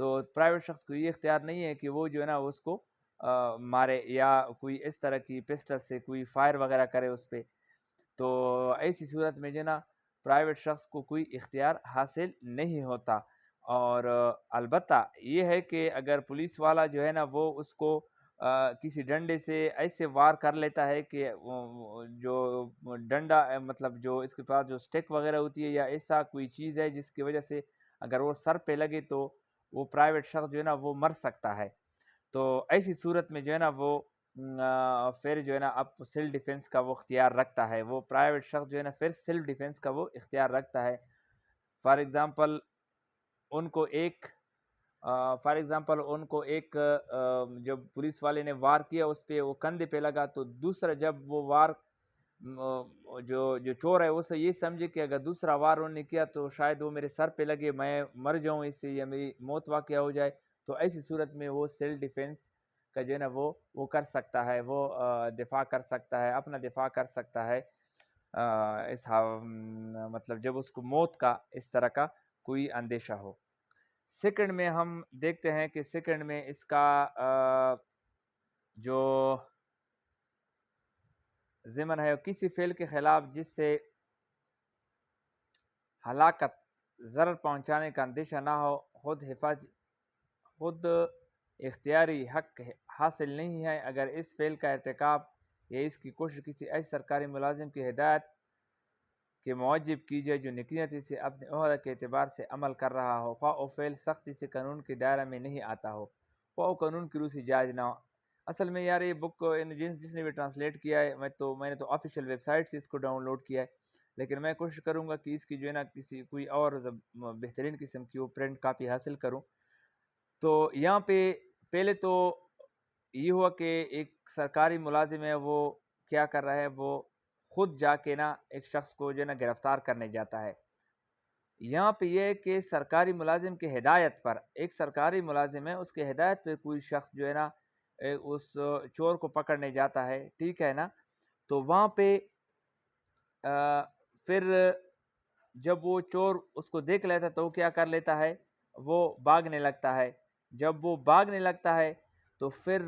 تو پرائیویٹ شخص کو یہ اختیار نہیں ہے کہ وہ جو ہے نا اس کو مارے یا کوئی اس طرح کی پسٹل سے کوئی فائر وغیرہ کرے اس پہ. تو ایسی صورت میں جو ہے نا پرائیویٹ شخص کو کوئی اختیار حاصل نہیں ہوتا. اور البتہ یہ ہے کہ اگر پولیس والا جو ہے نا وہ اس کو کسی ڈنڈے سے ایسے وار کر لیتا ہے کہ جو ڈنڈا مطلب جو اس کے پاس جو سٹک وغیرہ ہوتی ہے یا ایسا کوئی چیز ہے جس کی وجہ سے اگر وہ سر پہ لگے تو وہ پرائیویٹ شخص جو ہے نا وہ مر سکتا ہے. تو ایسی صورت میں جو ہے نا وہ پھر جو ہے نا اب سیلف ڈیفینس کا وہ اختیار رکھتا ہے. وہ پرائیویٹ شخص جو ہے نا پھر سیلف ڈیفینس کا وہ اختیار رکھتا ہے. فار ایگزامپل ان کو ایک جب پولیس والے نے وار کیا اس پہ وہ کندھے پہ لگا تو دوسرا جب وہ وار جو چور ہے اسے یہ سمجھے کہ اگر دوسرا وار انہوں نے کیا تو شاید وہ میرے سر پہ لگے میں مر جاؤں اس سے یا میری موت واقع ہو جائے. تو ایسی صورت میں وہ سیلف ڈیفینس کا جو ہے نا وہ کر سکتا ہے. وہ دفاع کر سکتا ہے, اپنا دفاع کر سکتا ہے اس مطلب جب اس کو موت کا اس طرح کا کوئی اندیشہ ہو. سیکنڈ میں ہم دیکھتے ہیں کہ سیکنڈ میں اس کا جو ضمن ہے کسی فعل کے خلاف جس سے ہلاکت ضرر پہنچانے کا اندیشہ نہ ہو خود اختیاری حق حاصل نہیں ہے اگر اس فعل کا ارتکاب یا اس کی کوشش کسی ایسے سرکاری ملازم کی ہدایت کہ موجب کی جائے جو نکنیتی سے اپنے عہدہ کے اعتبار سے عمل کر رہا ہو, خواہ وہ فعل سختی سے قانون کے دائرہ میں نہیں آتا ہو, خواہ وہ قانون کی روح سے جائز نہ ہو. اصل میں یار یہ بک جس نے بھی ٹرانسلیٹ کیا ہے میں نے تو آفیشیل ویب سائٹ سے اس کو ڈاؤن لوڈ کیا ہے, لیکن میں کوشش کروں گا کہ اس کی جو ہے نا کوئی اور بہترین قسم کی وہ پرنٹ کاپی حاصل کروں. تو یہاں پہ پہلے تو یہ ہوا کہ ایک سرکاری ملازم ہے وہ کیا کر رہا ہے, وہ خود جا کے نا ایک شخص کو جو ہے نا گرفتار کرنے جاتا ہے. یہاں پہ یہ ہے کہ سرکاری ملازم کی ہدایت پر, ایک سرکاری ملازم ہے اس کے ہدایت پہ کوئی شخص جو ہے نا اس چور کو پکڑنے جاتا ہے, ٹھیک ہے نا. تو وہاں پہ پھر جب وہ چور اس کو دیکھ لیتا ہے تو وہ کیا کر لیتا ہے, وہ بھاگنے لگتا ہے. جب وہ بھاگنے لگتا ہے تو پھر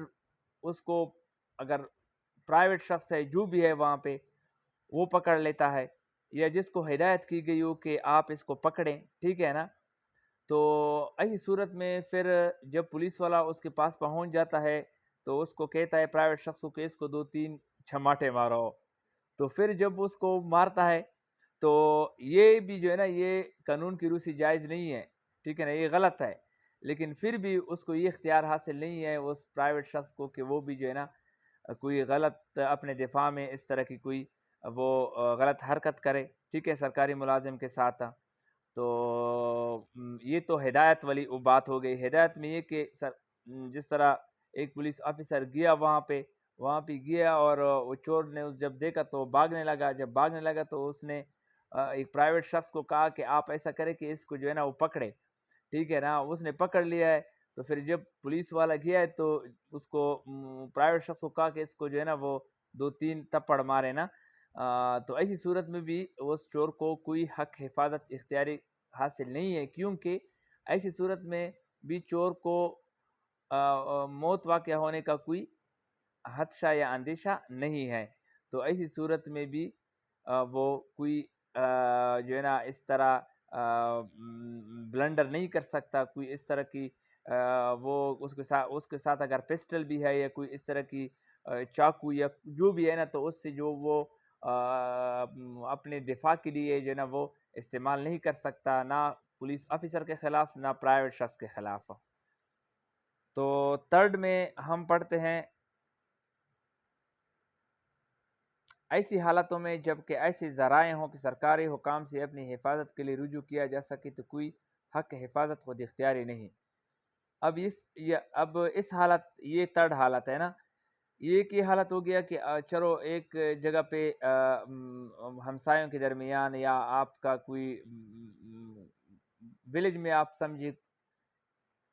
اس کو اگر پرائیویٹ شخص ہے جو بھی ہے وہاں پہ وہ پکڑ لیتا ہے, یا جس کو ہدایت کی گئی ہو کہ آپ اس کو پکڑیں, ٹھیک ہے نا. تو ایسی صورت میں پھر جب پولیس والا اس کے پاس پہنچ جاتا ہے تو اس کو کہتا ہے پرائیویٹ شخص کو کہ اس کو 2-3 چھماٹے مارو. تو پھر جب اس کو مارتا ہے تو یہ بھی جو ہے نا یہ قانون کی روح سے جائز نہیں ہے, ٹھیک ہے نا, یہ غلط ہے. لیکن پھر بھی اس کو یہ اختیار حاصل نہیں ہے اس پرائیویٹ شخص کو کہ وہ بھی جو ہے نا کوئی غلط اپنے دفاع میں اس طرح کی کوئی وہ غلط حرکت کرے, ٹھیک ہے, سرکاری ملازم کے ساتھ. تو یہ تو ہدایت والی وہ بات ہو گئی. ہدایت میں یہ کہ جس طرح ایک پولیس آفیسر گیا وہاں پہ گیا اور وہ چور نے جب دیکھا تو بھاگنے لگا. جب بھاگنے لگا تو اس نے ایک پرائیویٹ شخص کو کہا کہ آپ ایسا کریں کہ اس کو جو ہے نا وہ پکڑے, ٹھیک ہے نا. اس نے پکڑ لیا ہے. تو پھر جب پولیس والا گیا ہے تو اس کو پرائیویٹ شخص کو کہا کہ اس کو جو ہے نا وہ 2-3 تپڑ مارے نا. تو ایسی صورت میں بھی اس چور کو کوئی حق حفاظت اختیاری حاصل نہیں ہے, کیونکہ ایسی صورت میں بھی چور کو موت واقع ہونے کا کوئی خدشہ یا اندیشہ نہیں ہے. تو ایسی صورت میں بھی وہ کوئی جو ہے نا اس طرح بلنڈر نہیں کر سکتا, کوئی اس طرح کی وہ اس کے ساتھ اگر پسٹل بھی ہے یا کوئی اس طرح کی چاقو یا جو بھی ہے نا, تو اس سے جو وہ اپنے دفاع کے لیے جو ہے نا وہ استعمال نہیں کر سکتا, نہ پولیس آفیسر کے خلاف نہ پرائیویٹ شخص کے خلاف. تو تھرڈ میں ہم پڑھتے ہیں ایسی حالتوں میں جب کہ ایسے ذرائع ہوں کہ سرکاری حکام سے اپنی حفاظت کے لیے رجوع کیا جا سکے تو کوئی حق حفاظت خود اختیاری نہیں. اب اس حالت, یہ تھرڈ حالت ہے نا, یہ ایک یہ حالت ہو گیا کہ چلو ایک جگہ پہ ہمسایوں کے درمیان یا آپ کا کوئی ولیج میں آپ سمجھے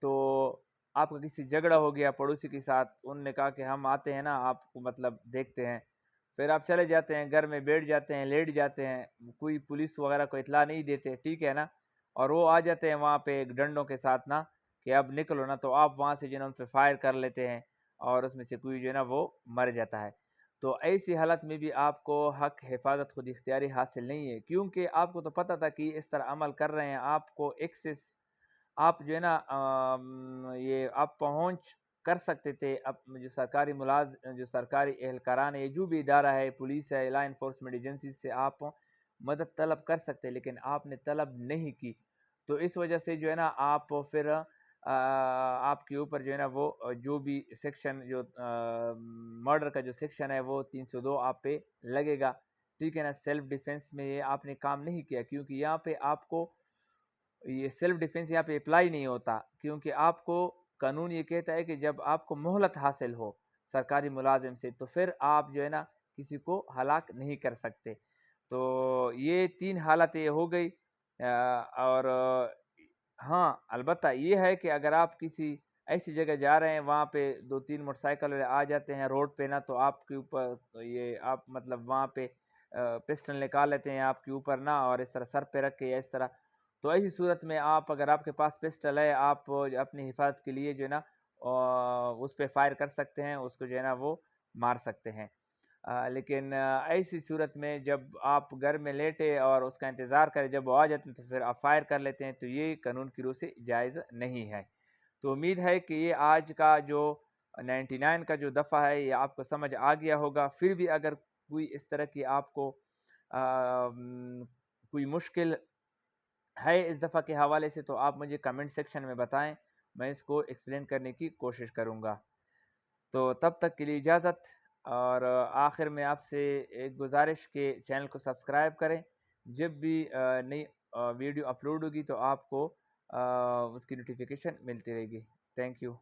تو آپ کا کسی جھگڑا ہو گیا پڑوسی کے ساتھ, انہوں نے کہا کہ ہم آتے ہیں نا آپ کو مطلب دیکھتے ہیں. پھر آپ چلے جاتے ہیں, گھر میں بیٹھ جاتے ہیں, لیٹ جاتے ہیں, کوئی پولیس وغیرہ کو اطلاع نہیں دیتے, ٹھیک ہے نا. اور وہ آ جاتے ہیں وہاں پہ ایک ڈنڈوں کے ساتھ نا, کہ اب نکلو نا، تو آپ وہاں سے جو ہے نا ان پہ فائر کر لیتے ہیں اور اس میں سے کوئی جو ہے نا وہ مر جاتا ہے۔ تو ایسی حالت میں بھی آپ کو حق حفاظت خود اختیاری حاصل نہیں ہے، کیونکہ آپ کو تو پتہ تھا کہ اس طرح عمل کر رہے ہیں، آپ کو ایکسس، آپ جو ہے نا یہ آپ پہنچ کر سکتے تھے اب جو سرکاری جو سرکاری اہلکاران ہے، جو بھی ادارہ ہے، پولیس ہے، لا انفورسمنٹ ایجنسیز سے آپ مدد طلب کر سکتے، لیکن آپ نے طلب نہیں کی۔ تو اس وجہ سے جو ہے نا آپ پھر آپ کے اوپر جو ہے نا وہ جو بھی سیکشن جو مرڈر کا جو سیکشن ہے وہ 302 آپ پہ لگے گا، ٹھیک ہے نا۔ سیلف ڈیفینس میں یہ آپ نے کام نہیں کیا، کیونکہ یہاں پہ آپ کو یہ سیلف ڈیفینس یہاں پہ اپلائی نہیں ہوتا، کیونکہ آپ کو قانون یہ کہتا ہے کہ جب آپ کو مہلت حاصل ہو سرکاری ملازم سے، تو پھر آپ جو ہے نا کسی کو ہلاک نہیں کر سکتے۔ تو یہ 3 حالتیں ہو گئی۔ اور ہاں البتہ یہ ہے کہ اگر آپ کسی ایسی جگہ جا رہے ہیں، وہاں پہ 2-3 موٹر سائیکل والے آ جاتے ہیں روڈ پہ نا، تو آپ کے اوپر یہ آپ مطلب وہاں پہ پسٹل نکال لیتے ہیں آپ کے اوپر نا، اور اس طرح سر پہ رکھ کے یا اس طرح، تو ایسی صورت میں آپ اگر آپ کے پاس پسٹل ہے، آپ اپنی حفاظت کے لیے جو ہے نا اس پہ فائر کر سکتے ہیں، اس کو جو ہے نا وہ مار سکتے ہیں۔ لیکن ایسی صورت میں جب آپ گھر میں لیٹے اور اس کا انتظار کریں، جب وہ آ جاتے ہیں تو پھر آپ فائر کر لیتے ہیں، تو یہ قانون کی روح سے جائز نہیں ہے۔ تو امید ہے کہ یہ آج کا جو 99 کا جو دفعہ ہے یہ آپ کو سمجھ آ گیا ہوگا۔ پھر بھی اگر کوئی اس طرح کی آپ کو کوئی مشکل ہے اس دفعہ کے حوالے سے، تو آپ مجھے کمنٹ سیکشن میں بتائیں، میں اس کو ایکسپلین کرنے کی کوشش کروں گا۔ تو تب تک کے لیے اجازت، اور آخر میں آپ سے ایک گزارش کہ چینل کو سبسکرائب کریں، جب بھی نئی ویڈیو اپلوڈ ہوگی تو آپ کو اس کی نوٹیفیکیشن ملتی رہے گی۔ Thank you.